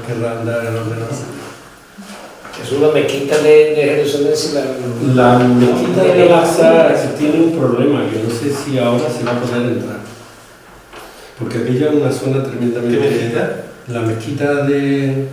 querrá andar el ordenador. Es una mezquita de Jerusalén, si La mezquita de Al-Aqsa tiene un problema, que no sé si ahora se va a poder entrar. Porque aquella es una zona tremendamente... ¿Qué mezquita? La mezquita de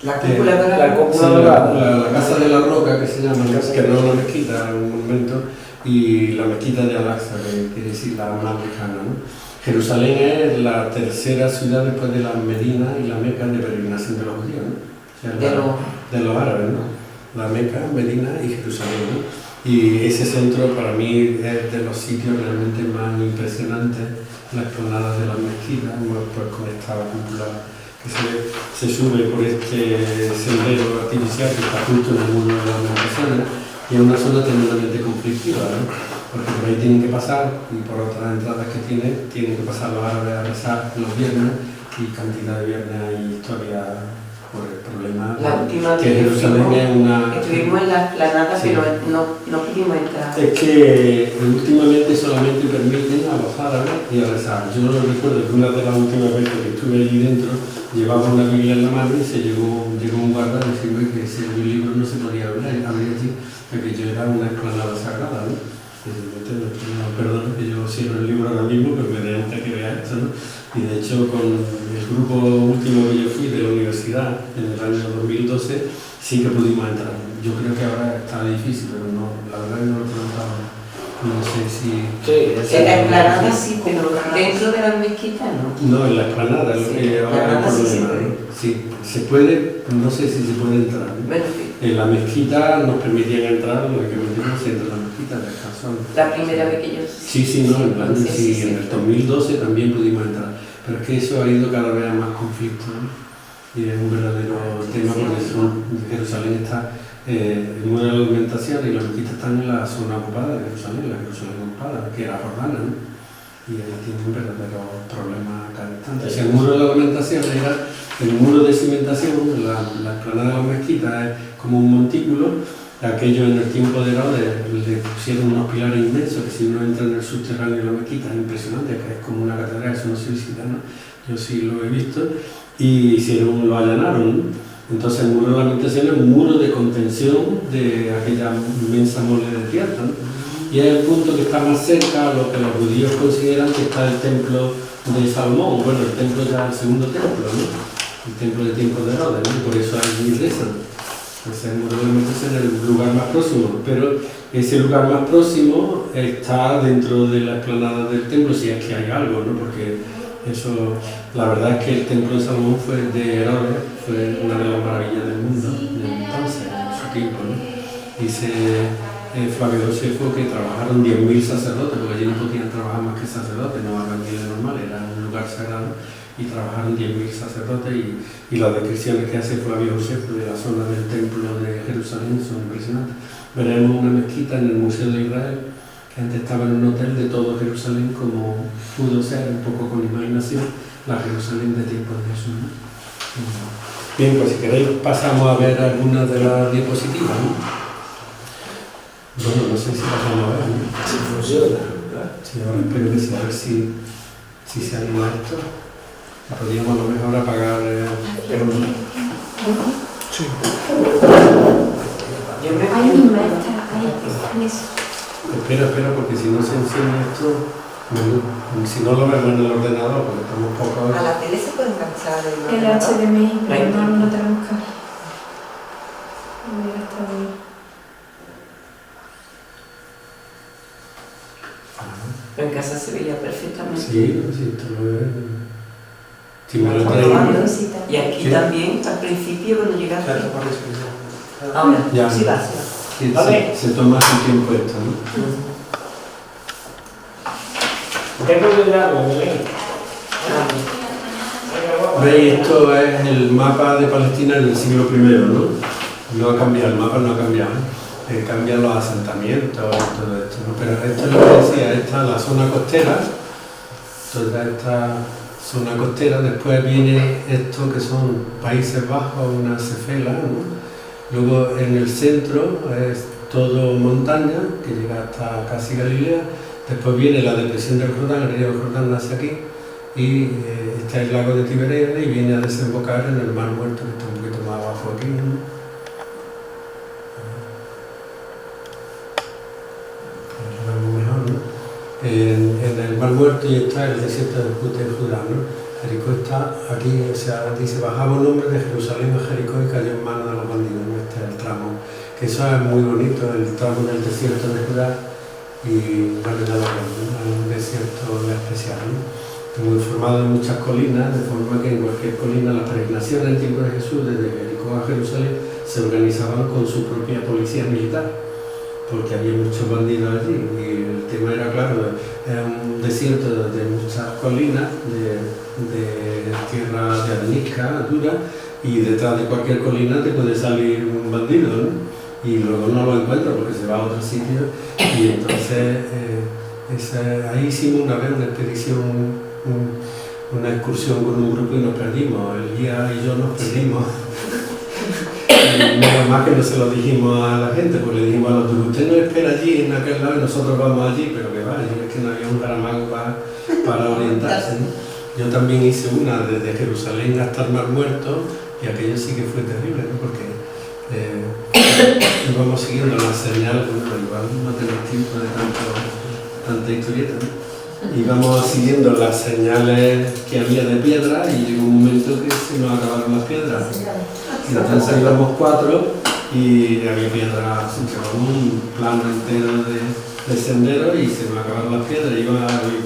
La cúpula dorada. La cúpula dorada. la Casa de la Roca, que se llama, Casa que de no la es Roca. una mezquita, es un monumento, y la mezquita de Al-Aqsa, que quiere decir la más lejana, ¿no? Jerusalén es la tercera ciudad después de la Medina y la Meca de peregrinación de los judíos, ¿no? O sea, de los árabes, ¿no? La Meca, Medina y Jerusalén, ¿no? Y ese centro para mí es de los sitios realmente más impresionantes, la explanada de las mezquitas, pues con esta cúpula que se sube por este sendero artificial que está justo en el muro de las lamentaciones, y es una zona tremendamente conflictiva, ¿no? Porque por ahí tienen que pasar, y por otras entradas que tienen que pasar los árabes a rezar los viernes, y cantidad de viernes hay historia por el problema La última que vez Jerusalén es una... estuvimos en la explanada, Sí. pero no pudimos entrar. Es que últimamente solamente permiten a los árabes y a rezar. Yo no recuerdo que una de las últimas veces que estuve allí dentro llevaba una Biblia en la mano y llegó un guarda a decirme que ese libro no se podía abrir allí, porque yo era una explanada sagrada, ¿no? Perdón que yo cierro el libro ahora mismo, pero me da que vea esto, ¿no? Y de hecho con el grupo último que yo fui de la universidad en el año 2012 sí que pudimos entrar. Yo creo que ahora está difícil, pero no, la verdad que no lo he preguntado. No sé si... Sí, En la explanada sí, pero dentro de las mezquitas no. No, en la explanada, es lo que ahora es el problema, ¿no? Sí, se puede, no sé si se puede entrar, ¿no? Bueno, sí. En la mezquita nos permitían entrar, lógicamente no se entra en la mezquita, descansar. La primera vez que yo... Sí, no, en plan, sí, en el 2012 también pudimos entrar, pero es que eso ha ido cada vez a más conflicto, ¿no? Y es un verdadero tema porque Jerusalén está, el muro de la alimentación y las mezquitas están en la zona ocupada de Jerusalén, la Jerusalén ocupada, que era Jordania, ¿no? Y ahí tiene un verdadero problema cada instante. O sea, el muro de la alimentación era el muro de cimentación, la explanada de la mezquita es como un montículo. Aquello en el tiempo de Herodes le pusieron unos pilares inmensos que si uno entra en el subterráneo de la mezquita es impresionante, que es como una catedral, eso no se visita, ¿no? Yo sí lo he visto, y lo allanaron, ¿no? Entonces el muro de la lamentación es un muro de contención de aquella inmensa mole de tierra, ¿no? Y es el punto que está más cerca a lo que los judíos consideran que está el templo de Salomón, bueno, el templo ya el segundo templo, ¿no? El templo de tiempos de Herodes, ¿no? Por eso allí rezan. Entonces el muro de la alimentación es el lugar más próximo, pero ese lugar más próximo está dentro de la explanada del templo, si es que hay algo, ¿no? Porque eso, la verdad es que el templo de Salomón fue de Herodes, fue una de las maravillas del mundo, de entonces, en su tiempo, ¿no? Dice Flavio Josefo que trabajaron 10.000 sacerdotes, porque allí no podían trabajar más que sacerdotes, no albañiles normales, era un lugar sagrado. Y trabajaron 10.000 sacerdotes y las descripciones que hace Flavio Josefo de la zona del templo de Jerusalén son impresionantes. Veremos una mezquita en el Museo de Israel, que antes estaba en un hotel de todo Jerusalén, como pudo ser, un poco con imaginación, la Jerusalén de tiempos de Jesús, ¿no? Bien, pues si queréis pasamos a ver algunas de las diapositivas, ¿no? Bueno, no sé si pasamos a ver, ¿no? Si funciona, ¿verdad? Sí, ahora espero que sea, a ver si se anima esto. Podríamos a lo mejor apagar Sí. Yo me Hay un maestra, hay eso. Espera, porque si no se enciende esto, si no lo vemos en el ordenador, porque estamos poco... A la tele se puede enganchar El HDMI, pero no tenemos cable. Hubiera estado bien. En casa se veía perfectamente. Sí, esto lo veo. Si me lo Vamos, traigo. vamos. Y aquí Sí. también, al principio, cuando llegaste. Claro, por eso que ya. Ahora, Ya. sí va. Sí, Vale. se toma su tiempo esto, ¿no? Tengo cuidado, Belén. Veis, esto es el mapa de Palestina del siglo I, ¿no? No ha cambiado, el mapa no ha cambiado. Cambian los asentamientos y todo esto, ¿no? Pero esto es lo que decía, esta es la zona costera, toda esta zona costera, después viene esto que son Países Bajos, una cefela, ¿no? Luego en el centro es todo montaña, que llega hasta casi Galilea, después viene la depresión del Jordán, el río Jordán nace aquí, y está el lago de Tiberíades y viene a desembocar en el Mar Muerto, que está un poquito más abajo aquí, ¿no? Mejor, ¿no? En el Mar Muerto y está el desierto de Judá, ¿no? Jericó está aquí, o sea, dice, bajaba un hombre de Jerusalén a Jericó y cayó en manos de los bandidos, ¿no? Este es el tramo, que eso es muy bonito, el tramo del desierto de Judá y vale la pena, ¿no? Un desierto especial, ¿no? Muy formado en muchas colinas, de forma que en cualquier colina las peregrinaciones en tiempo de Jesús, desde Jericó a Jerusalén, se organizaban con su propia policía militar, porque había muchos bandidos allí y el tema era claro, era un desierto de muchas colinas, de tierra de arenisca dura, y detrás de cualquier colina te puede salir un bandido, ¿no? Y luego no lo encuentras porque se va a otro sitio y entonces ahí hicimos una vez una expedición, una excursión con un grupo y nos perdimos, el guía y yo nos perdimos. Menos más que no se lo dijimos a la gente, porque le dijimos a los tuyos, usted nos espera allí en aquel lado y nosotros vamos allí, pero que vaya, es que no había un caramago para orientarse, ¿no? Yo también hice una desde Jerusalén hasta el Mar Muerto y aquello sí que fue terrible, ¿no? Porque íbamos siguiendo la señal, bueno, igual no tenemos tiempo de tanta historieta, ¿no? Íbamos siguiendo las señales que había de piedra y llegó un momento que se nos acabaron las piedras. Y entonces íbamos 4 y había piedras, llevamos un plano entero de sendero y se nos acabaron las piedras. Y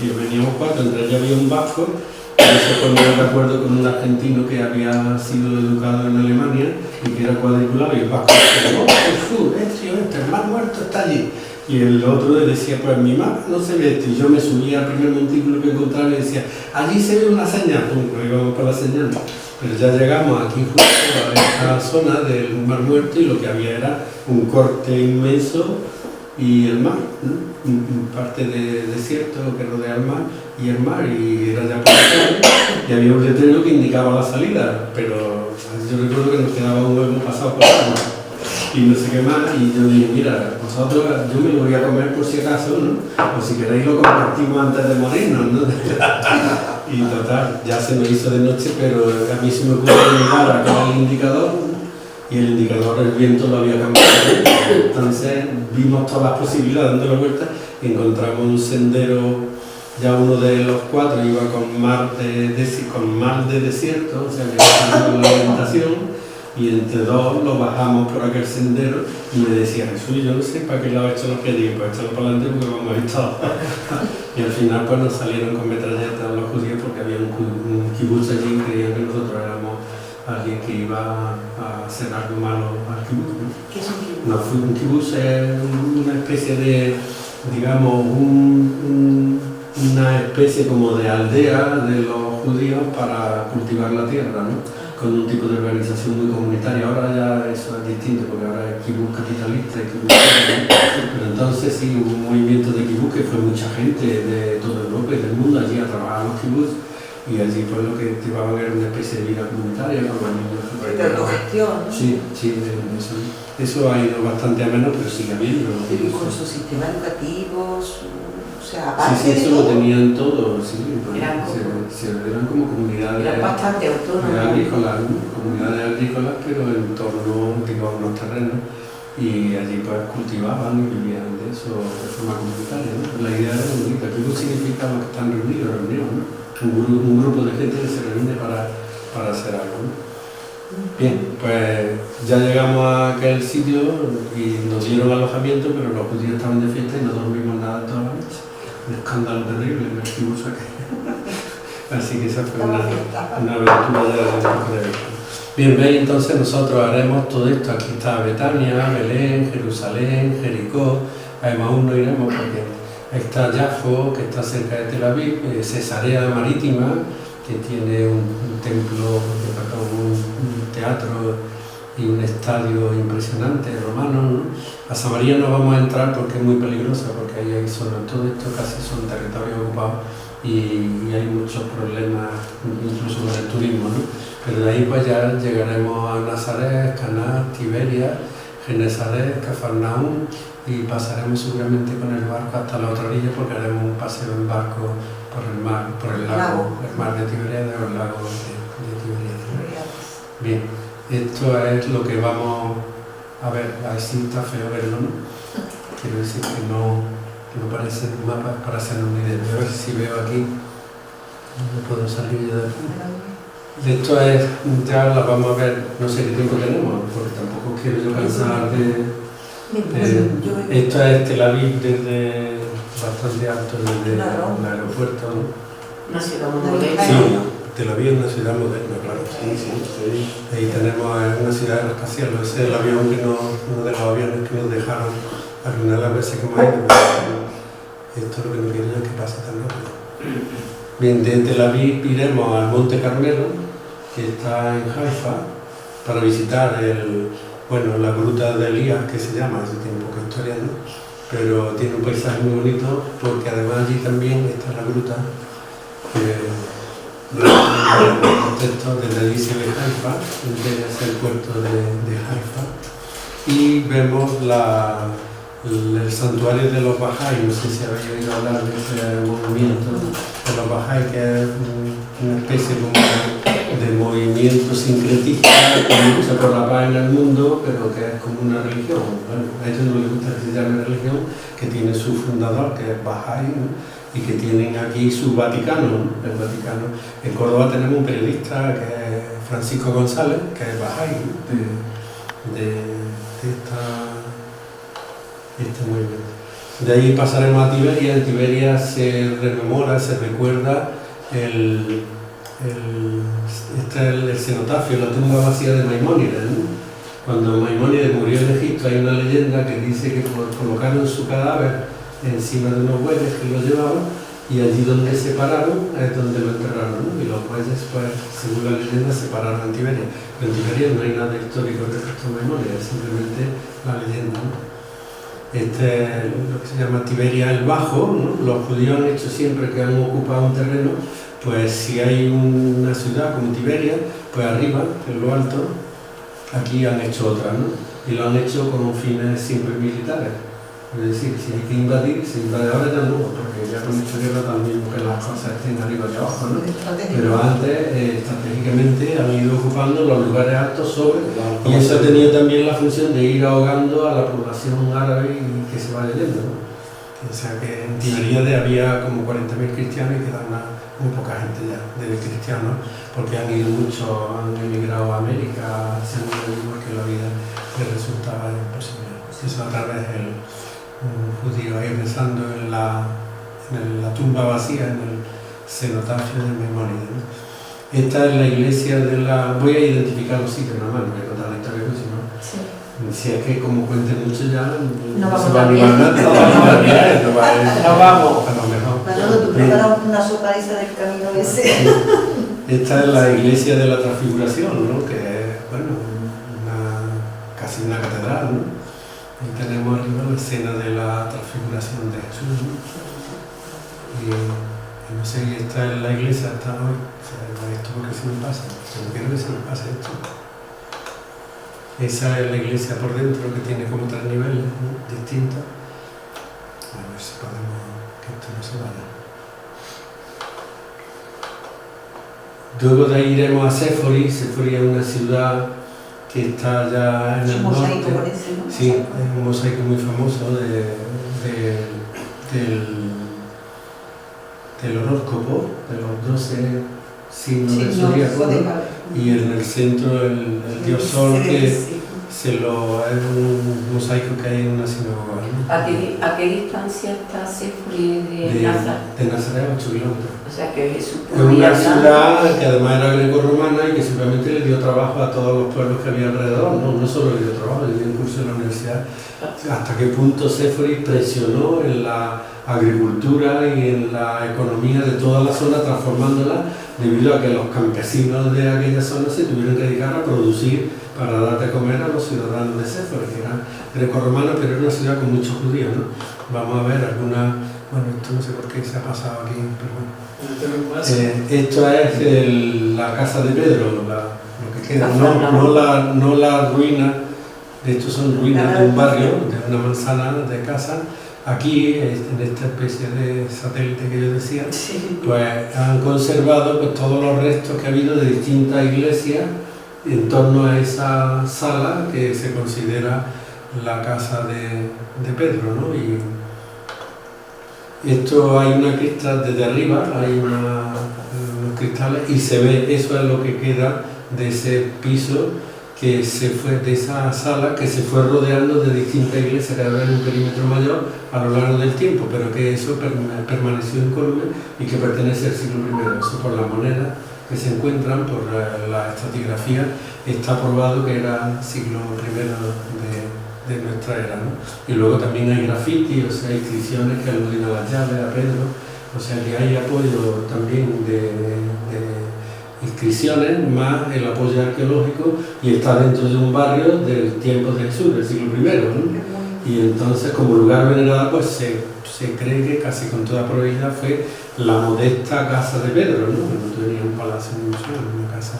veníamos 4, entre ellos había un vasco, que se ponía de acuerdo con un argentino que había sido educado en Alemania y que era cuadriculado, y el vasco decía, ¡oh, Jesús, el Mar Muerto está allí! Y el otro le decía, pues mi mapa no se ve, y yo me subía al primer montículo que encontraba y decía, allí se ve una señal, pum, íbamos para la señal. Pero ya llegamos aquí justo a esta zona del Mar Muerto y lo que había era un corte inmenso y el mar, ¿no? Parte de desierto que rodea el mar, y era ya por la y había un letrero que indicaba la salida, pero yo recuerdo que nos quedaba un huevo pasado por agua y no sé qué más, y yo dije, mira, vosotros, yo me lo voy a comer por si acaso, ¿no? O si queréis lo compartimos antes de morirnos, ¿no? Y total, ya se nos hizo de noche, pero a mí se me ocurrió mirar a acá el indicador, ¿no? Y el indicador, el viento lo había cambiado. Entonces vimos todas las posibilidades dando la vuelta y encontramos un sendero, ya uno de los 4 iba con mar de desierto, o sea que cambió la orientación, y entre 2 lo bajamos por aquel sendero y me decía, Jesús, yo no sé para qué lado he hecho los pies, digo, pues échalo para adelante porque vamos a ir todos. Y al final pues nos salieron con metralletas los judíos porque había un kibutz allí y creían que nosotros éramos alguien que iba a hacer algo malo al kibutz, ¿no? ¿Qué es un kibutz? No, un kibutz es una especie de, digamos, una especie como de aldea de los judíos para cultivar la tierra, ¿no? Con un tipo de organización muy comunitaria. Ahora ya eso es distinto, porque ahora es kibutz capitalista y kibutz, pero entonces sí hubo un movimiento de kibutz que fue mucha gente de toda Europa y del mundo allí a trabajar los kibutz, y allí pues lo que llevaban era una especie de vida comunitaria con los niños. De autogestión, ¿no? Sí, eso ha ido bastante a menos, pero sigue habiendo. Y con sus sistemas educativos, o sea, aparte Sí, eso de todo, lo tenían todo, sí, eran como comunidades. eran bastante autónomos. Agrícolas, ¿no? Comunidades agrícolas, pero en torno, digo, a unos terrenos, y allí pues cultivaban y vivían de eso de forma comunitaria, ¿no? La idea era bonita, que no significa los que están reunidos, ¿no? Un grupo de gente que se reúne para hacer algo, ¿no? Bien, pues ya llegamos a aquel sitio y nos dieron alojamiento, pero los judíos estaban de fiesta y no dormimos nada toda la noche. Un escándalo terrible en el kibutz aquel. Así que esa fue una aventura de Bien, veis, entonces nosotros haremos todo esto. Aquí está Betania, Belén, Jerusalén, Jericó. Además aún no iremos porque está Jafo, que está cerca de Tel Aviv, Cesarea Marítima, que tiene un templo, un teatro y un estadio impresionante romano, ¿no? A Samaria no vamos a entrar porque es muy peligrosa, porque ahí hay zonas, todo esto casi son territorios ocupados y hay muchos problemas, incluso con el turismo, ¿no? Pero de ahí pues ya llegaremos a Nazaret, Caná, Tiberia, Genesaret, Cafarnaúm, y pasaremos seguramente con el barco hasta la otra orilla porque haremos un paseo en barco por el mar de Tiberíades o el lago de Tiberíades. Bien, esto es lo que vamos a ver. Así está feo verlo, ¿no? Quiero decir que no parece un mapa para hacernos una idea. A ver si veo aquí, no puedo salir yo de aquí. Esto es, ya la vamos a ver, no sé qué tiempo tenemos, porque tampoco quiero yo cansar de... esto es Tel Aviv desde bastante alto, desde el aeropuerto, ¿no? Una ciudad moderna. Sí, Tel Aviv es una ciudad moderna, claro, sí. Ahí tenemos una ciudad aeroespacial, ese es el avión uno de los aviones que nos dejaron algunas de las veces que hemos ido, pero esto es lo que no quiero yo que pase tan rápido. Bien, de Tel Aviv iremos al Monte Carmelo, que está en Haifa, para visitar la gruta de Elías, que se llama, hace tiempo que historiano, pero tiene un paisaje muy bonito, porque además allí también está la gruta, desde allí se ve Haifa, es el puerto de Haifa, y vemos el santuario de los Bahá'í. No sé si habéis oído hablar de ese movimiento de los Bahá'í, que es una especie de movimiento sincretista que lucha por la paz en el mundo, pero que es como una religión. Bueno, a ellos no les gusta que se llame religión, que tiene su fundador, que es Bahá'í, ¿no? Y que tienen aquí su Vaticano, ¿no? El Vaticano. En Córdoba tenemos un periodista que es Francisco González, que es Bahá'í, ¿no? de este movimiento. De ahí pasaremos a Tiberia. En Tiberia se rememora, se recuerda el cenotafio, la tumba vacía de Maimónides, ¿no? Cuando Maimónides murió en Egipto, hay una leyenda que dice que colocaron su cadáver encima de unos bueyes que lo llevaban, y allí donde se pararon es donde lo enterraron, ¿no? Y los bueyes, pues, según la leyenda, se pararon en Tiberia. Pero en Tiberia no hay nada histórico respecto a Maimónides, es simplemente la leyenda, ¿no? Este es lo que se llama Tiberia el Bajo, ¿no? Los judíos han hecho siempre que han ocupado un terreno, pues si hay una ciudad como Tiberia, pues arriba, en lo alto, aquí han hecho otra, ¿no? Y lo han hecho con fines siempre militares. Es decir, si hay que invadir, se invade. Ahora ya no, porque ya con esta guerra también que las cosas estén arriba y abajo, ¿no? Pero antes, estratégicamente, han ido ocupando los lugares altos sobre, y eso ha tenido también la función de ir ahogando a la población árabe y que se vaya yendo, ¿no? O sea que en Tiberíades había como 40.000 cristianos y quedan muy poca gente ya de cristianos, porque han ido muchos, han emigrado a América, se han ido porque la vida les resultaba imposible. Eso a través un judío ahí rezando en la tumba vacía, en el cenotafio de Maimónides, ¿no? Esta es la iglesia de la... Voy a identificar los sitios, nada más, no voy a contar la historia, porque si es que como cuenten mucho ya, no se va a animar nadie. No vamos. A lo mejor. Manolo, tú preparas una sopa esa del camino ese. Esta es la iglesia de la Transfiguración, ¿no? Que es, bueno, casi una catedral, ¿no? Ahí tenemos arriba la escena de la Transfiguración de Jesús, ¿no? Y no sé, esta es la iglesia hasta hoy. O sea, esto porque se me pasa, no quiero que se me pase esto. Esa es la iglesia por dentro, que tiene como 3 niveles, ¿no? Distintos. A ver si podemos que esto no se vaya. Luego de ahí iremos a Séforis. Séforis es una ciudad que está ya en el norte. Mosaico parece, ¿no? Sí, es un mosaico muy famoso del horóscopo, de los 12 signos del zodíaco, ¿no? Y en el centro el dios Sol, que es un mosaico que hay en una sinagoga, ¿no? ¿A qué distancia está Séforis de Nazaret? De Nazaret a 8 kilómetros. O sea que Jesús Es una podía ciudad que además era greco-romana y que simplemente le dio trabajo a todos los pueblos que había alrededor, no solo le dio trabajo, le dio un curso en la universidad. Hasta qué punto Séforis presionó en la agricultura y en la economía de toda la zona, transformándola debido a que los campesinos de aquella zona se tuvieron que dedicar a producir para dar de comer a los ciudadanos de Séforis, que eran greco-romanos, pero era una ciudad con muchos judíos, ¿no? Vamos a ver algunas... Bueno, esto no sé por qué se ha pasado aquí, pero bueno. Esto es la casa de Pedro, lo que queda, no la ruina De hecho son ruinas de un barrio, de una manzana de casa. Aquí, en esta especie de satélite que yo decía, pues han conservado pues, todos los restos que ha habido de distintas iglesias en torno a esa sala que se considera la casa de Pedro, ¿no? Y esto hay una cristal desde arriba, hay unos cristales y se ve, eso es lo que queda de ese piso que se fue, de esa sala que se fue rodeando de distintas iglesias cada vez en un perímetro mayor a lo largo del tiempo, pero que eso permaneció incólume y que pertenece al siglo I. Eso por las monedas que se encuentran, por la estratigrafía, está probado que era siglo I de nuestra era, ¿no? Y luego también hay graffiti, o sea, inscripciones que aluden a las llaves, a Pedro, o sea que hay apoyo también de inscripciones, más el apoyo arqueológico, y está dentro de un barrio del tiempo de Jesús, del siglo I, ¿no? Y entonces como lugar venerado pues se cree que casi con toda probabilidad fue la modesta casa de Pedro, ¿no? No tenía un palacio ni una casa.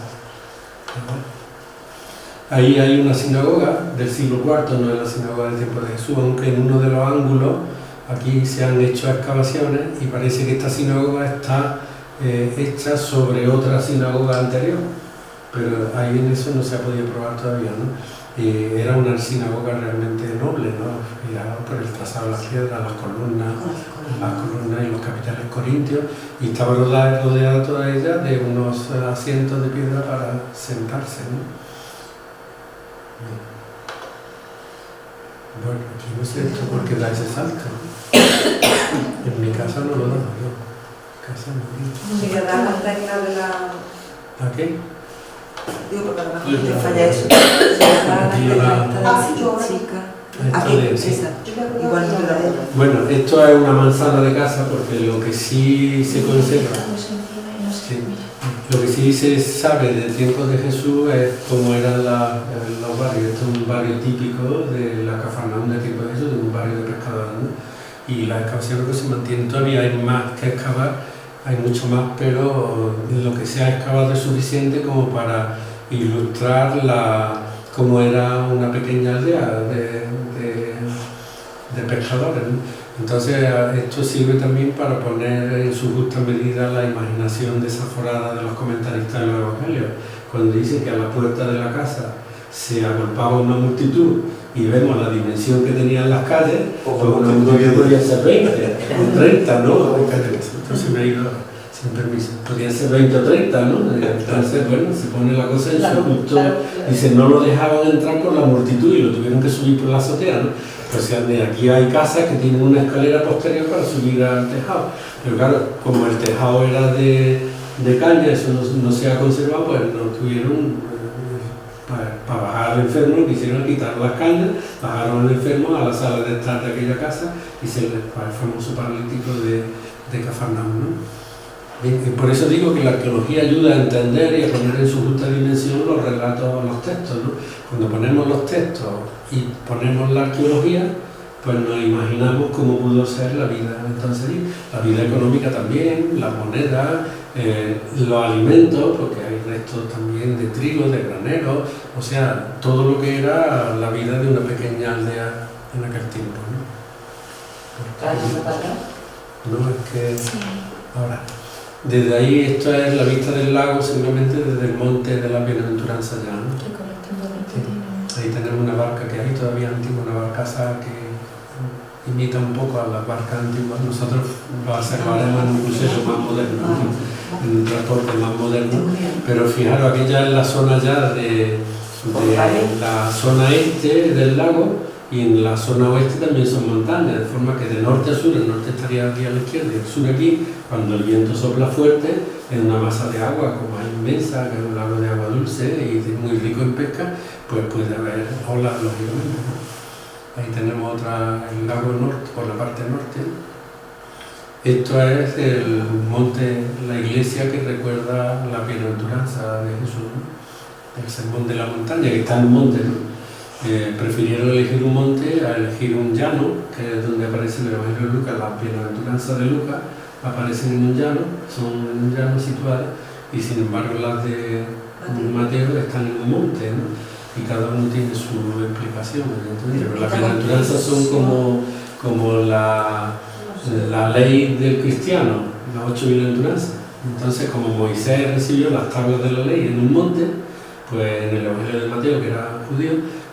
Ahí hay una sinagoga del siglo IV, no es la sinagoga del tiempo de Jesús, aunque en uno de los ángulos aquí se han hecho excavaciones y parece que esta sinagoga está hecha sobre otra sinagoga anterior, pero ahí en eso no se ha podido probar todavía, ¿no? Era una sinagoga realmente noble, ¿no? Mirado por el trazado de las piedras, las columnas y los capiteles corintios, y estaba rodeada toda ella de unos asientos de piedra para sentarse, ¿no? Bueno, aquí no sé esto por qué da ese salto. En mi casa no lo da, ¿no? Casa no. Si le da la regla de la... ¿A qué? Digo, porque a lo mejor te falla eso. Si le da la regla de la chica. Aquí, esa. Igual no te da ella. Bueno, esto es una manzana de casa porque lo que sí se conserva, lo que sí se sabe del tiempo de Jesús es cómo eran los barrios. Esto es un barrio típico de la Cafarnaúm del tiempo de Jesús, de un barrio de pescadores, ¿no? Y las excavaciones que se mantienen todavía hay más que excavar, hay mucho más, pero lo que se ha excavado es suficiente como para ilustrar cómo era una pequeña aldea de pescadores, ¿no? Entonces esto sirve también para poner en su justa medida la imaginación desaforada de los comentaristas de los evangelios, cuando dicen que a la puerta de la casa se agolpaba una multitud y vemos la dimensión que tenían las calles, pues una multitud podía ser 20 o 30, ¿no? Entonces me ha ido sin permiso, podían ser 20 o 30, ¿no? Entonces, bueno, se pone la cosa en su justo, dice, no lo dejaban entrar por la multitud y lo tuvieron que subir por la azotea, ¿no? O sea, aquí hay casas que tienen una escalera posterior para subir al tejado, pero claro, como el tejado era de caña, eso no se ha conservado, pues no tuvieron, para bajar al enfermo, lo que hicieron quitar las cañas, bajaron al enfermo a la sala de estar de aquella casa y se les fue el famoso paralítico de Cafarnaúm, ¿no? Y por eso digo que la arqueología ayuda a entender y a poner en su justa dimensión los relatos, los textos, ¿no? Cuando ponemos los textos y ponemos la arqueología, pues nos imaginamos cómo pudo ser la vida entonces, la vida económica también, las monedas, los alimentos, porque hay restos también de trigo, de graneros, o sea, todo lo que era la vida de una pequeña aldea en aquel tiempo, ¿no? No, es que ahora, desde ahí esto es la vista del lago, seguramente desde el monte de la Bienaventuranza ya, ¿no? Ahí tenemos una barca que hay todavía antigua, una barcaza que imita un poco a las barcas antiguas. Nosotros lo acercaremos en un crucero más moderno, ¿no? En un transporte más moderno, pero fijaros, aquella es la zona ya de la zona este del lago, y en la zona oeste también son montañas, de forma que de norte a sur, el norte estaría aquí a la izquierda y el sur aquí, cuando el viento sopla fuerte, en una masa de agua como es inmensa, que es un lago de agua dulce y muy rico en pesca, pues puede haber olas, lógicamente, ¿no? Ahí tenemos el lago norte, por la parte norte. Esto es el monte, la iglesia que recuerda la bienaventuranza de Jesús, ¿no? El sermón de la montaña, que está en un monte, ¿no? Prefirieron elegir un monte a elegir un llano, que es donde aparece el Evangelio de Lucas, las bienaventuranzas de Lucas aparecen en un llano, son en un llano situadas, y sin embargo las de Mateo están en un monte, ¿no? y cada uno tiene su explicación, evidentemente, pero las bienaventuranzas son como la ley del cristiano, las 8 bienaventuranzas. Entonces, como Moisés recibió las tablas de la ley en un monte, pues en el Evangelio de Mateo, que era judío,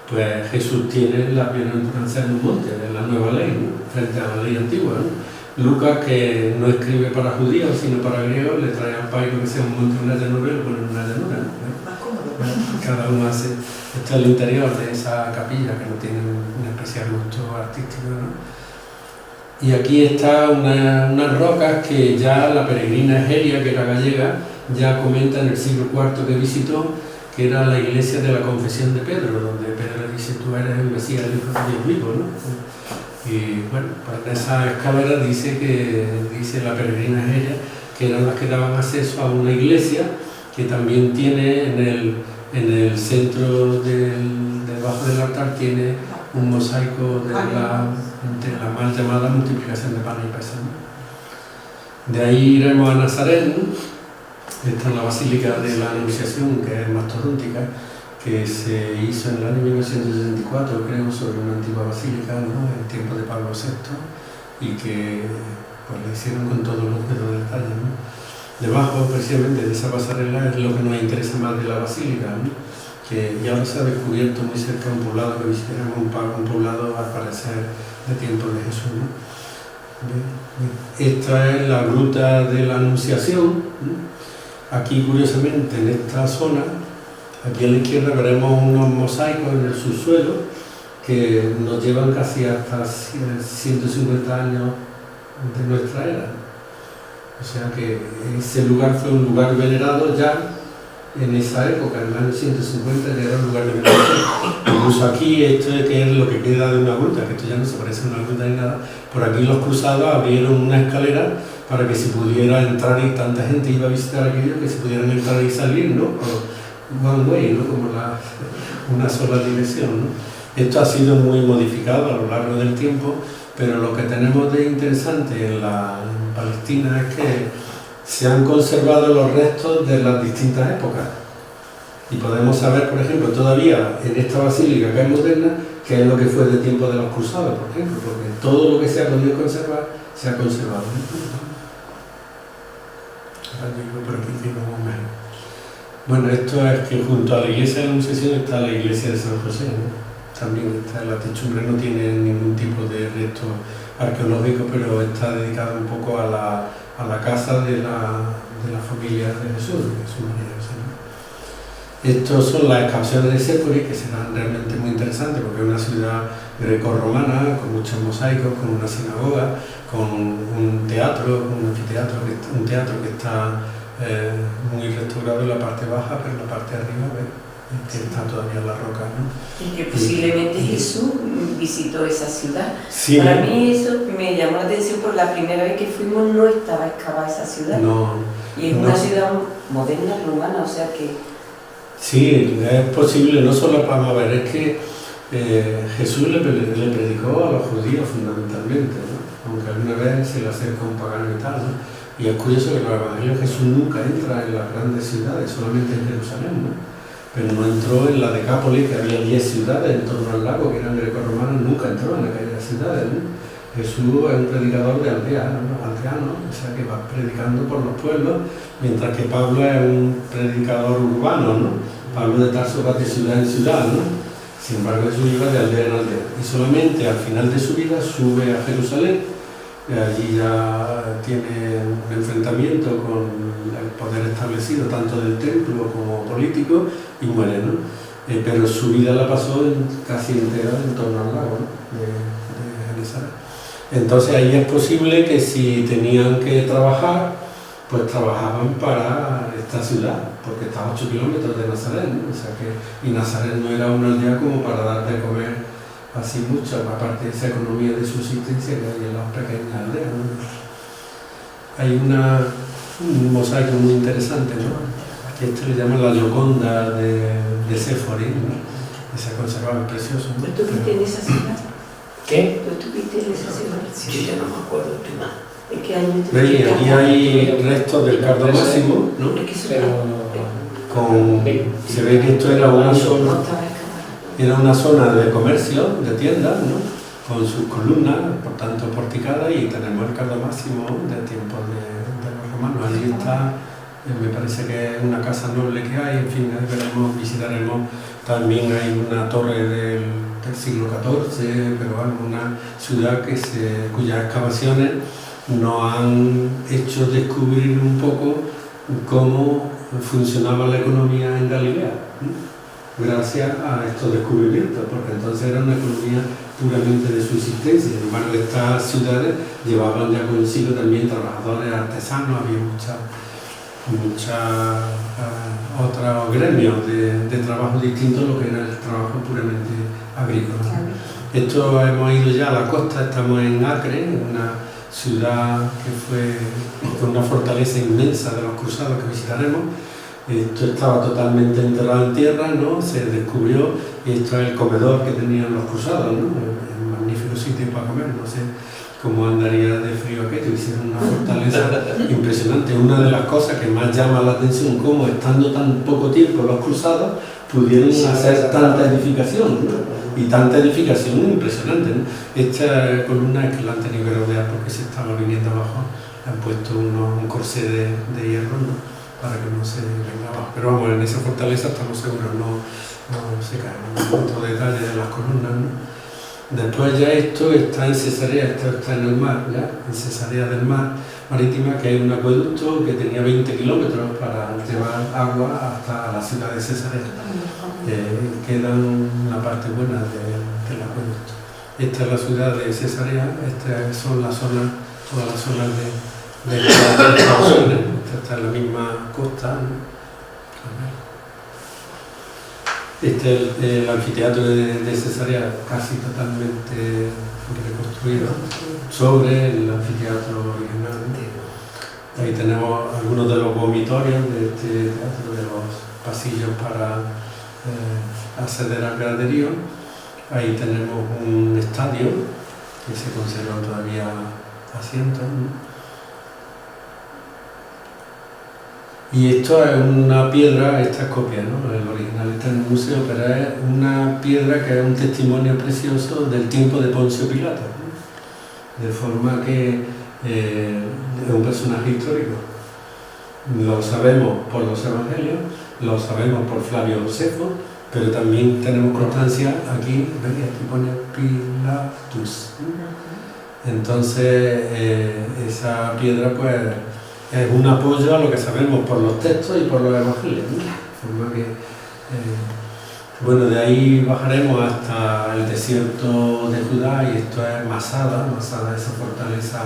pues Jesús tiene las bienaventuranzas en un monte, en la nueva ley, ¿no? Frente a la ley antigua, ¿no? Lucas, que no escribe para judíos, sino para griegos, le trae al país que sea un monte, una llanura, y lo pone en una llanura, ¿no? Más cómodo. Cada uno hace, esto es el interior de esa capilla, que no tiene un especial gusto artístico, ¿no? Y aquí está unas rocas que ya la peregrina Egeria, que era gallega, ya comenta en el siglo IV que visitó, que era la iglesia de la Confesión de Pedro, donde Pedro dice: tú eres el Mesías, el Hijo de Dios vivo, ¿no? Y bueno, pues en esa escalera dice la peregrina Egeria que eran las que daban acceso a una iglesia que también tiene en el centro debajo del altar tiene un mosaico de la mal llamada multiplicación de panes y peces, ¿no? De ahí iremos a Nazaret, ¿no? Esta es la Basílica de la Anunciación, que es mastodóntica, que se hizo en el año 1964, creo, sobre una antigua basílica, ¿no? En tiempo de Pablo VI, y que pues la hicieron con todos los detalles, ¿no? Debajo, precisamente, de esa pasarela es lo que nos interesa más de la basílica, ¿no? Que ya se ha descubierto muy cerca un poblado que visitamos, un poblado al parecer de tiempo de Jesús, ¿no? Esta es la gruta de la Anunciación, ¿no? Aquí, curiosamente, en esta zona, aquí a la izquierda veremos unos mosaicos en el subsuelo que nos llevan casi hasta 150 años de nuestra era. O sea que ese lugar fue un lugar venerado ya en esa época, en el año 150 ya era un lugar de veneración. Incluso aquí, esto que es lo que queda de una gruta, que esto ya no se parece a una gruta ni nada, por aquí los cruzados abrieron una escalera para que se pudiera entrar, y tanta gente iba a visitar aquello que se pudieran entrar y salir, ¿no? O one way, ¿no? Como una sola dirección, ¿no? Esto ha sido muy modificado a lo largo del tiempo, pero lo que tenemos de interesante en Palestina es que se han conservado los restos de las distintas épocas. Y podemos saber, por ejemplo, todavía en esta basílica que es moderna, qué es lo que fue de tiempo de los cruzados, por ejemplo, porque todo lo que se ha podido conservar, se ha conservado. Por aquí, bueno, esto es que junto a la iglesia de la Anunciación está la iglesia de San José, ¿no? También está la techumbre, no tiene ningún tipo de resto arqueológico, pero está dedicada un poco a la casa de la familia de Jesús, de Jesús María José, ¿no? Estos son las excavaciones de Séforis, que serán realmente muy interesantes porque es una ciudad grecorromana con muchos mosaicos, con una sinagoga, con un teatro, un anfiteatro, un teatro que está muy restaurado en la parte baja, pero en la parte de arriba que está todavía la roca, ¿no? Y que posiblemente Jesús visitó esa ciudad. Sí. Para mí eso me llamó la atención, porque la primera vez que fuimos no estaba excavada esa ciudad. No. Y es una ciudad moderna, romana, o sea que... Sí, es posible, no solo para ver, es que Jesús le predicó a los judíos fundamentalmente, ¿no? Aunque alguna vez se le acerca un pagano y tal, ¿no? Y es curioso que en los evangelios Jesús nunca entra en las grandes ciudades, solamente en Jerusalén, ¿no? Pero no entró en la Decápolis, que había 10 ciudades en torno al lago, que eran grecorromanas, nunca entró en aquellas ciudades, ¿no? Jesús es un predicador de aldeas, ¿no? O sea que va predicando por los pueblos, mientras que Pablo es un predicador urbano, ¿no? Pablo de Tarso va de ciudad en ciudad, ¿no? Sin embargo, Jesús iba de aldea en aldea. Y solamente al final de su vida sube a Jerusalén, y allí ya tiene un enfrentamiento con el poder establecido, tanto del templo como político, y muere, ¿no? Pero su vida la pasó casi entera en torno al lago, ¿no? de Genesaret. Entonces ahí es posible que si tenían que trabajar, pues trabajaban para esta ciudad, porque está a 8 kilómetros de Nazaret, ¿no? O sea que, y Nazaret no era una aldea como para dar de comer así mucho, aparte de esa economía de subsistencia que hay en las pequeñas aldeas, ¿no? Hay un mosaico muy interesante, ¿no? Que esto le llaman la Gioconda de Séforis, ¿no? Que se ha conservado, es precioso, ¿no? ¿Tú estuviste en esa ciudad? ¿Qué? ¿Tú estuviste en esa ciudad? Yo ya no me acuerdo, estoy mal. ¿En qué año ¿Veis? Aquí hay restos del Cardo Máximo, ¿no? Es que eso Pero... Se ve que esto era una no sola. estaba excavado. era una zona de comercio, de tiendas, ¿no? Con sus columnas, por tanto porticadas, y tenemos el Cardo Máximo de tiempos de los romanos. Allí está, me parece que es una casa noble que hay, en fin, veremos, visitaremos. También hay una torre del siglo XIV, pero bueno, una ciudad cuyas excavaciones nos han hecho descubrir un poco cómo funcionaba la economía en Galilea, ¿no? Gracias a estos descubrimientos, porque entonces era una economía puramente de subsistencia. Sin embargo, estas ciudades llevaban ya consigo también trabajadores artesanos, había muchos otros gremios de trabajo distintos a lo que era el trabajo puramente agrícola. Esto hemos ido ya a la costa, estamos en Acre, una ciudad que fue con una fortaleza inmensa de los cruzados que visitaremos. Esto estaba totalmente enterrado en tierra, ¿no? Se descubrió, y esto es el comedor que tenían los cruzados, ¿no? Un magnífico sitio para comer, no sé cómo andaría de frío aquello, hicieron una fortaleza impresionante. Una de las cosas que más llama la atención, como estando tan poco tiempo los cruzados, pudieron hacer tanta edificación, ¿no? Y tanta edificación impresionante, ¿no? Esta columna es que la han tenido que rodear porque se estaba viniendo abajo, le han puesto un corsé de hierro, ¿no? Para que no se venga abajo. Pero vamos, en esa fortaleza estamos seguros, no se caen. Otro detalle de las columnas, ¿no? Después ya esto está en Cesarea, esto está en el mar, ¿ya? En Cesarea del Mar Marítima, que hay un acueducto que tenía 20 kilómetros para llevar agua hasta la ciudad de Cesarea. Quedan una parte buena del acueducto. Esta es la ciudad de Cesarea, estas son las zonas, todas las zonas de excavaciones. Esta está en la misma costa, ¿no? Este es el anfiteatro de Cesarea, casi totalmente reconstruido sobre el anfiteatro original. Ahí tenemos algunos de los vomitorios de este teatro, de los pasillos para acceder al graderío. Ahí tenemos un estadio que se conservan todavía asientos, ¿no? Y esto es una piedra, esta es copia, ¿no? El original está en el museo, pero es una piedra que es un testimonio precioso del tiempo de Poncio Pilato, ¿no? De forma que es un personaje histórico. Lo sabemos por los evangelios, lo sabemos por Flavio Josefo, pero también tenemos constancia aquí, ¿veis? Aquí pone Pilatus, ¿no? Entonces esa piedra pues es un apoyo a lo que sabemos por los textos y por los evangelios, ¿no? De forma que, bueno, de ahí bajaremos hasta el desierto de Judá, y esto es Masada, esa fortaleza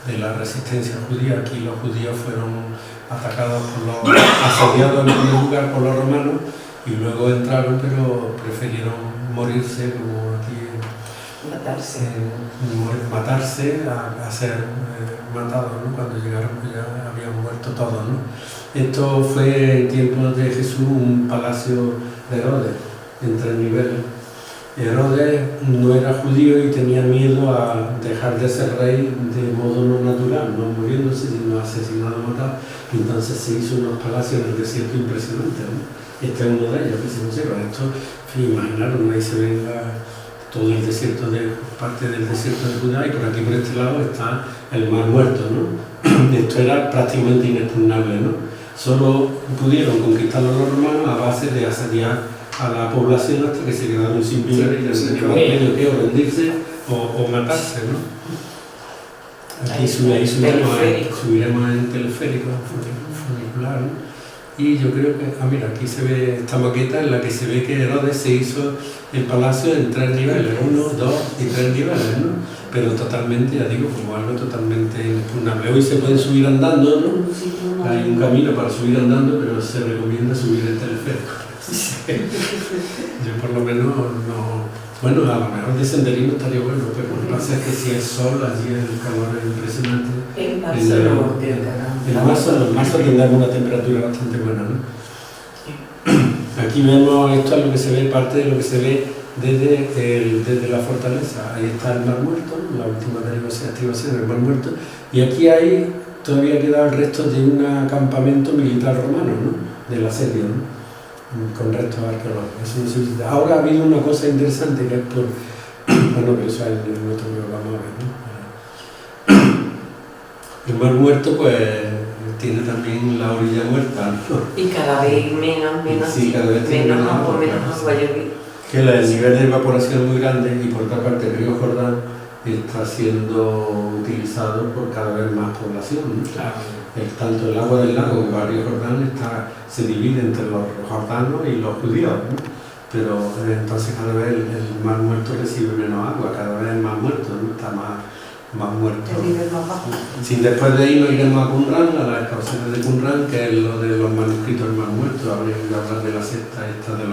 de la resistencia judía. Aquí los judíos fueron atacados asediados en primer lugar por los romanos, y luego entraron, pero prefirieron morirse, como aquí matarse a ser matados, ¿no? Cuando llegaron pues ya habían muerto todos, ¿no? Esto fue en tiempos de Jesús un palacio de Herodes, en 3 niveles. Herodes no era judío y tenía miedo a dejar de ser rey de modo no natural, no muriéndose, sino asesinado, matado. Y entonces se hizo unos palacios en el desierto impresionantes, ¿no? Este es uno de ellos que se conserva. Esto, imaginaron, ahí se ve todo el desierto, parte del desierto de Judá, y por aquí, por este lado, está el Mar Muerto, ¿no? Esto era prácticamente inexpugnable, ¿no? Solo pudieron conquistarlo los romanos a base de asediar a la población hasta que se quedaron sin víveres y ya no tenían más medio que rendirse o matarse, ¿no? Aquí subiremos en teleférico funicular, ¿no? Y yo creo que, mira, aquí se ve esta maqueta en la que se ve que Herodes se hizo el palacio en 3 niveles, 1, 2 y 3 niveles, ¿no? Pero totalmente, ya digo, como algo totalmente inexpugnable. Hoy se puede subir andando, ¿no? Hay un camino para subir andando, pero se recomienda subir en teleférico. Yo por lo menos no. Bueno, a lo mejor de senderismo estaría bueno, pero lo que pasa es que si es sol, allí el calor es impresionante. En marzo tendrá una temperatura bastante buena, ¿no? Aquí vemos, esto es lo que se ve, parte de lo que se ve desde la fortaleza. Ahí está el Mar Muerto, la última activación del Mar Muerto, y aquí todavía queda el resto de un campamento militar romano, ¿no? Del asedio, ¿no? con restos arqueológicos. Eso no se visita. Ahora ha habido una cosa interesante que es por... bueno, pero eso es en otro programa, ¿no? El Mar Muerto pues tiene también la orilla muerta, ¿no? Y cada vez menos, Sí, cada vez tiene menos agua, claro, yo vi. que el nivel de evaporación es muy grande y por otra parte el río Jordán está siendo utilizado por cada vez más población, ¿no? Claro. Tanto el agua del lago como el río Jordán se divide entre los jordanos y los judíos, ¿no? Pero entonces cada vez el Mar Muerto recibe menos agua, cada vez es más muerto, ¿no? Está más muerto. El nivel más bajo. Sí, después de ahí nos iremos a Qumran, a las excavaciones de Qumran, que es lo de los manuscritos del Mar Muerto. Habría que hablar de la secta esta de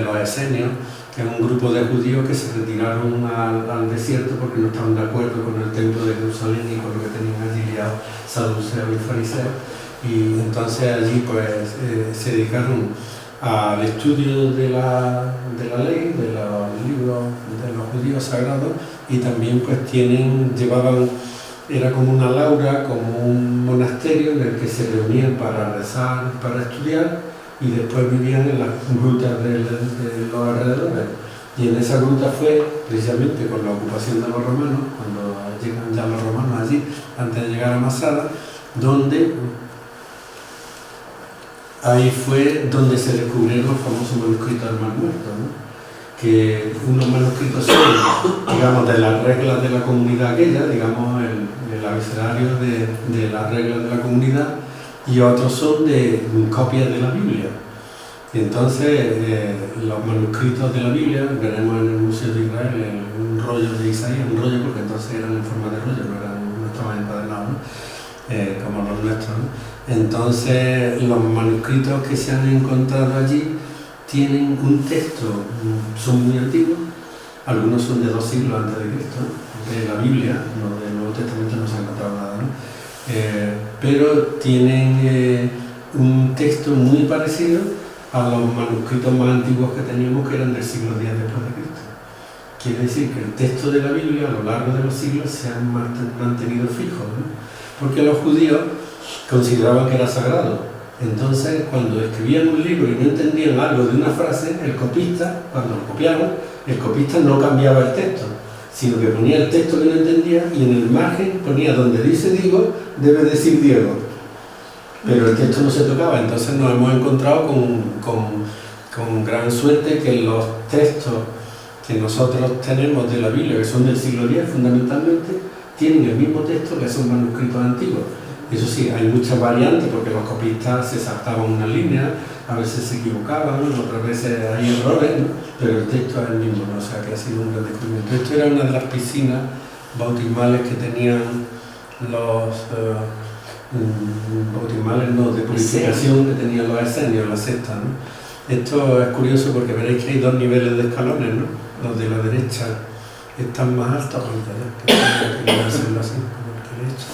los esenios, que es un grupo de judíos que se retiraron al desierto porque no estaban de acuerdo con el templo de Jerusalén y con lo que tenían allí liados saduceos y fariseos. Y entonces allí pues se dedicaron al estudio de la ley, de los libros de los judíos sagrados, y también pues era como una laura, como un monasterio en el que se reunían para rezar, para estudiar, y después vivían en las grutas de los alrededores. Y en esa gruta fue precisamente con la ocupación de los romanos, cuando llegan ya los romanos allí, antes de llegar a Masada, ahí fue donde se descubrieron los famosos manuscritos del Mar Muerto, ¿no? Que unos manuscritos son, digamos, de las reglas de la comunidad aquella, digamos, el abecedario de las reglas de la comunidad, y otros son de copias de la Biblia. Y entonces, los manuscritos de la Biblia, veremos en el Museo de Israel un rollo de Isaías, un rollo porque entonces eran en forma de rollo, no estaban encuadernados, ¿no? Como los nuestros, ¿no? Entonces, los manuscritos que se han encontrado allí tienen un texto, son muy antiguos, algunos son de 2 siglos antes de Cristo, de la Biblia, no, del Nuevo Testamento no se ha encontrado nada, ¿no? Pero tienen un texto muy parecido a los manuscritos más antiguos que teníamos, que eran del siglo X después de Cristo. Quiere decir que el texto de la Biblia a lo largo de los siglos se han mantenido fijos, ¿no? Porque los judíos consideraban que era sagrado. Entonces, cuando escribían un libro y no entendían algo de una frase, el copista, cuando lo copiaban, el copista no cambiaba el texto, sino que ponía el texto que no entendía y en el margen ponía donde dice Diego, debe decir Diego. Pero el texto no se tocaba, entonces nos hemos encontrado con gran suerte que los textos que nosotros tenemos de la Biblia, que son del siglo X fundamentalmente, tienen el mismo texto que esos manuscritos antiguos. Eso sí, hay muchas variantes porque los copistas se saltaban una línea, a veces se equivocaban, ¿no? Otras veces hay errores, ¿no? Pero el texto es el mismo, ¿no? O sea que ha sido un gran descubrimiento. Esto era una de las piscinas bautismales que tenían los bautismales, no, de purificación que tenían los esenios, la secta, ¿no? Esto es curioso porque veréis que hay 2 niveles de escalones, ¿no? Los de la derecha están más altos, que voy a hacerlo así, como el que he hecho.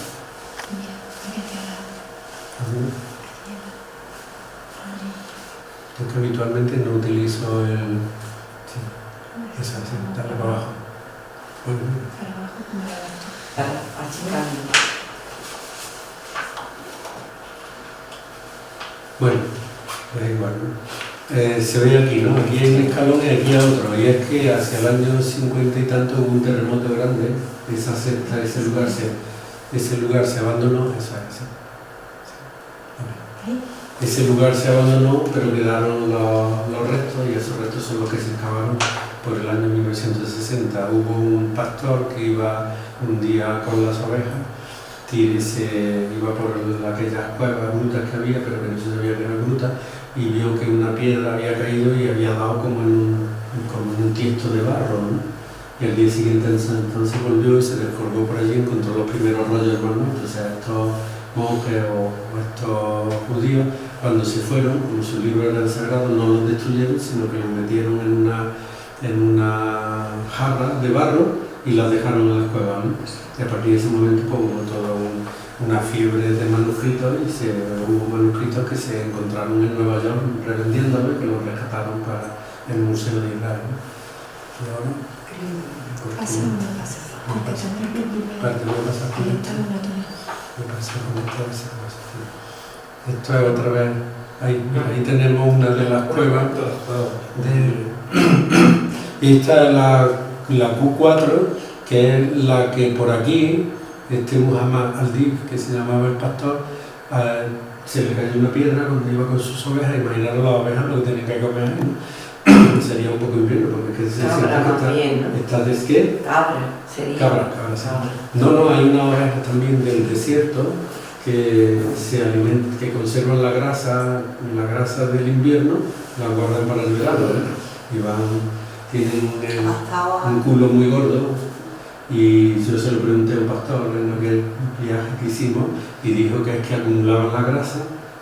Porque habitualmente no utilizo el... Sí, esa, sí, dale para abajo. Bueno, es igual, ¿no? Se ve aquí, ¿no? Aquí hay un escalón y aquí hay otro. Y es que hacia el año 50 y tanto hubo un terremoto grande. Esa secta, ese lugar se abandonó. Ese lugar se abandonó, pero quedaron los restos, y esos restos son los que se excavaron por el año 1960. Hubo un pastor que iba un día con las ovejas, y se iba por aquellas cuevas, grutas que había, pero que no se sabía que eran grutas, y vio que una piedra había caído y había dado como en un tiesto de barro, ¿no? Y al día siguiente entonces volvió y se descolgó por allí y encontró los primeros rollos de Mar Muerto. O sea, estos monjes o estos judíos, cuando se fueron, como sus libros eran sagrados, no los destruyeron, sino que los metieron en una jarra de barro y las dejaron en las cuevas, ¿no? Y a partir de ese momento pues, hubo toda una fiebre de manuscritos, y hubo manuscritos que se encontraron en Nueva York revendiéndome, que los rescataron para el Museo de Israel, ¿no? Y ahora, esto es otra vez Ahí tenemos una de las cuevas y esta es la Q4, que es la que por aquí Muhammad al-Dib, que se llamaba el pastor, se le cayó una piedra cuando iba con sus ovejas. Imaginaros las ovejas lo que tenían que comer ahí, ¿no? Sería un poco invierno, porque se Cabra, está de qué? Cabra, sería. Cabra, sí. No, hay unas ovejas también del desierto que se alimentan, que conservan la grasa del invierno, la guardan para el verano, ¿eh? Y tienen un culo muy gordo. Y yo se lo pregunté a un pastor en aquel viaje que hicimos y dijo que es que acumulaban la grasa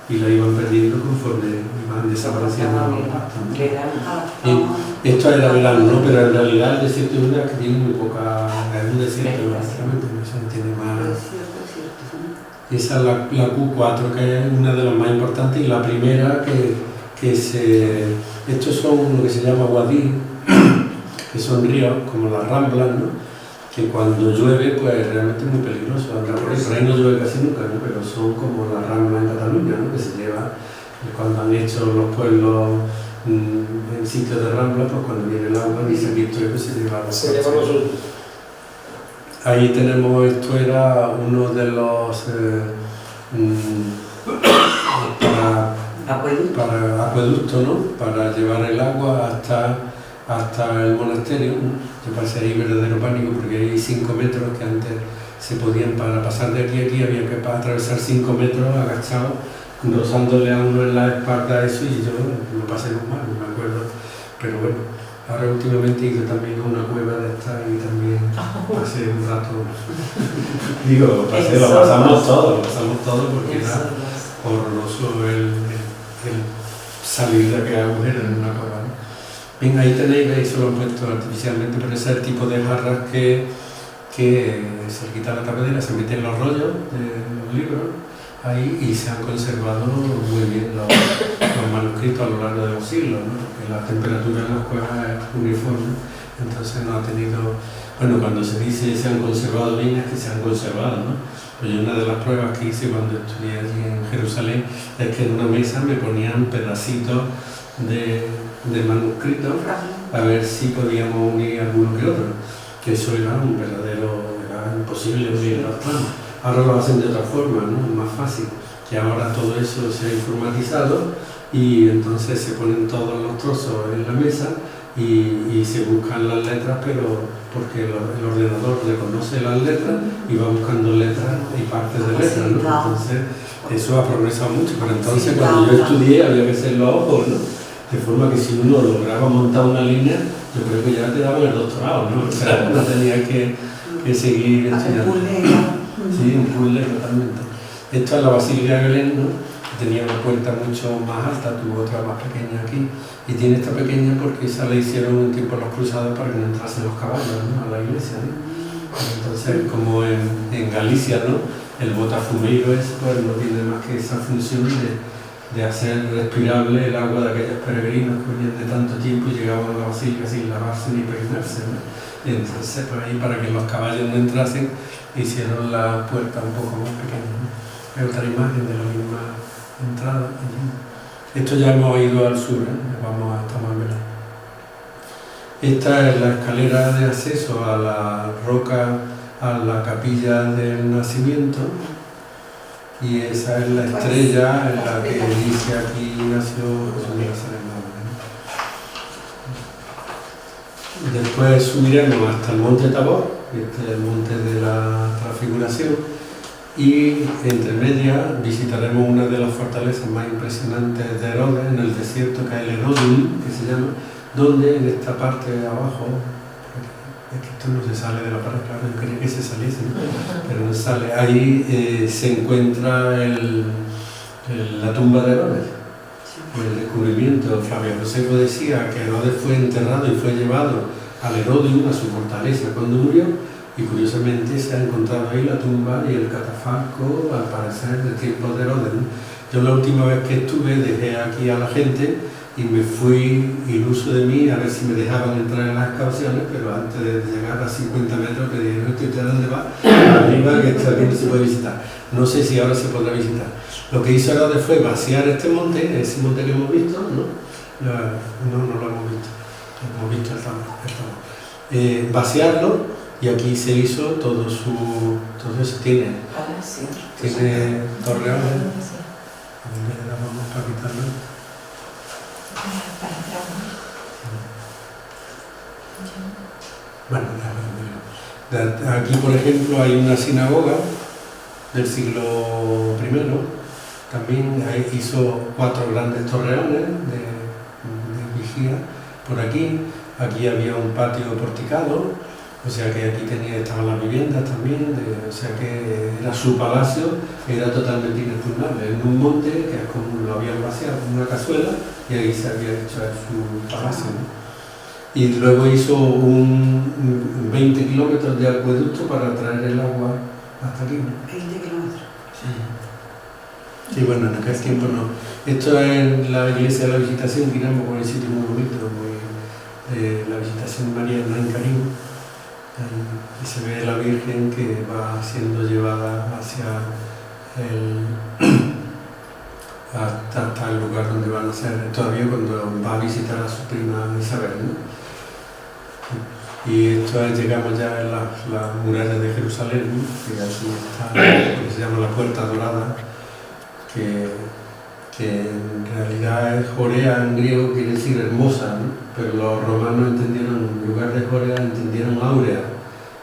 y la iban perdiendo conforme iban desapareciendo los pastos, ¿no? Y esto era verano, ¿no? Pero en realidad el desierto es una que tiene muy poca, es un desierto básicamente, no tiene más. Esa es la Q4, que es una de las más importantes, y la primera estos son lo que se llama wadí, que son ríos como las Ramblas, ¿no? Que cuando llueve pues realmente es muy peligroso andar por ahí no llueve casi nunca, ¿no? Pero son como las Ramblas en Cataluña, ¿no? Que se lleva, cuando han hecho los pueblos en sitios de Rambla, pues cuando viene el agua y se ha visto eso, se lleva los ahí tenemos, esto era uno de los para acueducto, ¿no? Para llevar el agua hasta el monasterio, ¿no? Yo pasé ahí verdadero pánico porque hay 5 metros que antes se podían, para pasar de aquí a aquí había que atravesar 5 metros agachados, rozándole a uno en la espalda eso, y yo lo pasé muy mal, no me acuerdo, pero bueno, ahora últimamente he ido también a una cueva de esta y también pasé un rato, digo, lo pasamos todo porque era horroroso el salir de aquel agujero en una cueva, ¿no? Bien, ahí tenéis, eso lo han puesto artificialmente, pero ese es el tipo de jarras que se quita la tapadera, se meten los rollos de los libros ahí y se han conservado muy bien los manuscritos a lo largo de los siglos, ¿no? Porque la temperatura en las cuevas es uniforme, entonces no ha tenido. Bueno, cuando se dice se han conservado bien es que se han conservado, ¿no? Pues una de las pruebas que hice cuando estudié allí en Jerusalén es que en una mesa me ponían pedacitos de manuscritos a ver si podíamos unir alguno que otro, que eso era era imposible unir los planos. Ahora lo hacen de otra forma, ¿no? Es más fácil, que ahora todo eso se ha informatizado y entonces se ponen todos los trozos en la mesa y se buscan las letras, pero porque el ordenador reconoce las letras y va buscando letras y partes de letras, ¿no? Entonces eso ha progresado mucho, pero entonces cuando yo estudié había que hacer los ojos, ¿no? De forma que si uno lograba montar una línea, yo creo que ya te daban el doctorado, ¿no? O sea, no tenía que seguir estudiando. Sí, un puzzle totalmente. Esto es la Basílica de Belén, ¿no? Tenía una puerta mucho más alta, tuvo otra más pequeña aquí, y tiene esta pequeña porque esa la hicieron un tiempo los cruzados para que no entrasen los caballos, ¿no? A la iglesia, ¿no? Entonces, como en Galicia, ¿no? El botafumeiro ese pues no tiene más que esa función de hacer respirable el agua de aquellos peregrinos que venían de tanto tiempo y llegaban a la basílica sin lavarse ni peinarse, ¿no? Y entonces, pues ahí para que los caballos no entrasen, hicieron la puerta un poco más pequeña, ¿no? Hay otra imagen de la misma entrada. Esto ya hemos ido al sur, vamos hasta Marbella. Esta es la escalera de acceso a la roca, a la capilla del nacimiento, y esa es la estrella en la que dice aquí nació Jesús de Nazaret. Después subiremos hasta el monte Tabor, este es el monte de la Transfiguración, y entre medias visitaremos una de las fortalezas más impresionantes de Herodes en el desierto, que es el Herodum, que se llama, donde en esta parte de abajo, es que esto no se sale de la pared, claro, yo quería que se saliese, ¿no? Pero no sale, ahí se encuentra la tumba de Herodes. El descubrimiento, Flavio Josefo decía que Herodes fue enterrado y fue llevado al Herodium, a su fortaleza, cuando murió, y curiosamente se ha encontrado ahí la tumba y el catafalco, al parecer, del tiempo de Herodes, ¿no? Yo la última vez que estuve dejé aquí a la gente y me fui iluso de mí a ver si me dejaban entrar en las excavaciones, pero antes de llegar a 50 metros me dijeron, ¿usted a dónde va? Arriba, que esto aquí no se puede visitar. No sé si ahora se podrá visitar. Lo que hizo Herodes fue vaciar este monte, ese monte que hemos visto, ¿no? No lo hemos visto el tamaño. Vaciarlo, y aquí se hizo todo eso tiene torreones. ¿Dónde le damos para quitarlo? Bueno, aquí por ejemplo hay una sinagoga del siglo I, también hizo 4 grandes torreones de vigía por aquí. Aquí había un patio porticado, o sea que aquí estaban las viviendas también, o sea que era su palacio, era totalmente inexpugnable, en un monte que es como lo habían vaciado en una cazuela y ahí se había hecho su palacio, ¿no? Y luego hizo 20 kilómetros de acueducto para traer el agua hasta aquí, ¿no? 20 kilómetros. Sí. Y bueno, en aquel tiempo no. Esto es la iglesia de la Visitación, Quiramo, con el sitio muy bonito, la Visitación Mariana en Carim. Y se ve la Virgen que va siendo llevada hasta el lugar donde va a nacer, todavía cuando va a visitar a su prima Isabel, ¿no? Y esto es, llegamos ya a las murallas de Jerusalén, ¿no? Que aquí está lo que se llama la Puerta Dorada, que en realidad es Jorea en griego, quiere decir hermosa, ¿no? Pero los romanos entendieron, en lugar de Jorea, entendieron áurea,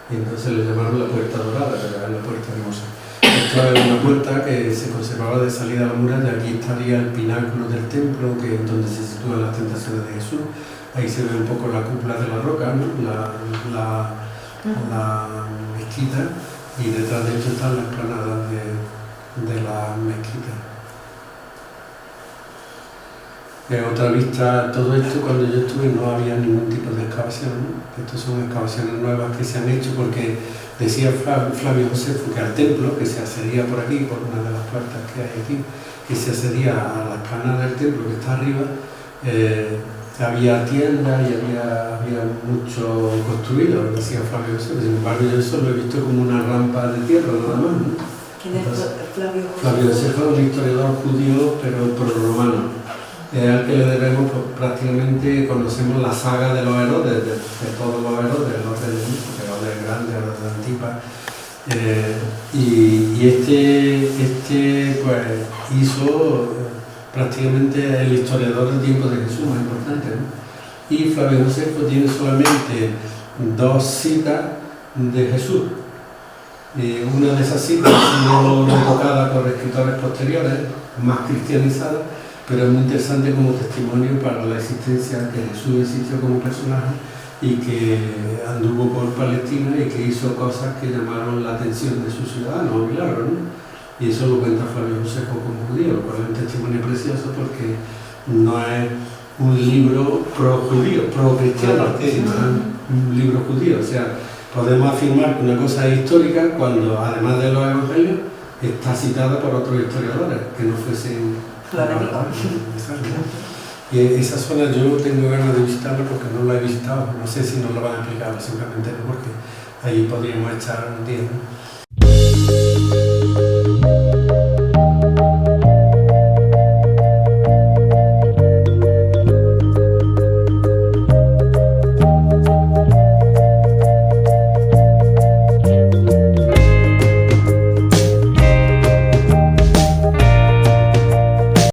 y entonces le llamaron la Puerta Dorada, que era la puerta hermosa. Esto es una puerta que se conservaba de salida a la muralla. Aquí estaría el pináculo del templo, que es donde se sitúan las tentaciones de Jesús. Ahí se ve un poco la cúpula de la roca, ¿no? la mezquita, y detrás de esto están las esplanadas de la mezquita. Otra vista, todo esto cuando yo estuve no había ningún tipo de excavación, ¿no? Estas son excavaciones nuevas que se han hecho porque decía Flavio Josefo que al templo, que se accedía por aquí, por una de las puertas que hay aquí, que se accedía a la esplanada del templo que está arriba, había tiendas y había mucho construido, decía Flavio Josefo. Sin embargo, yo eso lo he visto como una rampa de tierra nada más, ¿no? ¿Quién es Flavio Josefo? Flavio Josefo es un historiador judío, pero prorromano. Al que le debemos, pues, prácticamente conocemos la saga de los Herodes, de todos los Herodes, los reyes, Herodes Grande, Herodes de Antipas, y este pues hizo prácticamente el historiador del tiempo de Jesús más importante, ¿no? Y Flavio Josefo tiene solamente 2 citas de Jesús. Una de esas citas ha sido retocada por escritores posteriores, más cristianizadas, pero es muy interesante como testimonio para la existencia que Jesús existió como personaje y que anduvo por Palestina y que hizo cosas que llamaron la atención de sus ciudadanos, milagros, ¿no? Y eso lo cuenta Flavio Josefo como judío, lo cual es un testimonio precioso porque no es un libro pro-judío, pro-cristiano, sino un libro judío. O sea, podemos afirmar que una cosa es histórica cuando, además de los evangelios, está citada por otros historiadores que no fuesen... Y esa zona yo tengo ganas de visitarla porque no la he visitado, no sé si nos la van a explicar, simplemente porque ahí podríamos echar un día, ¿no?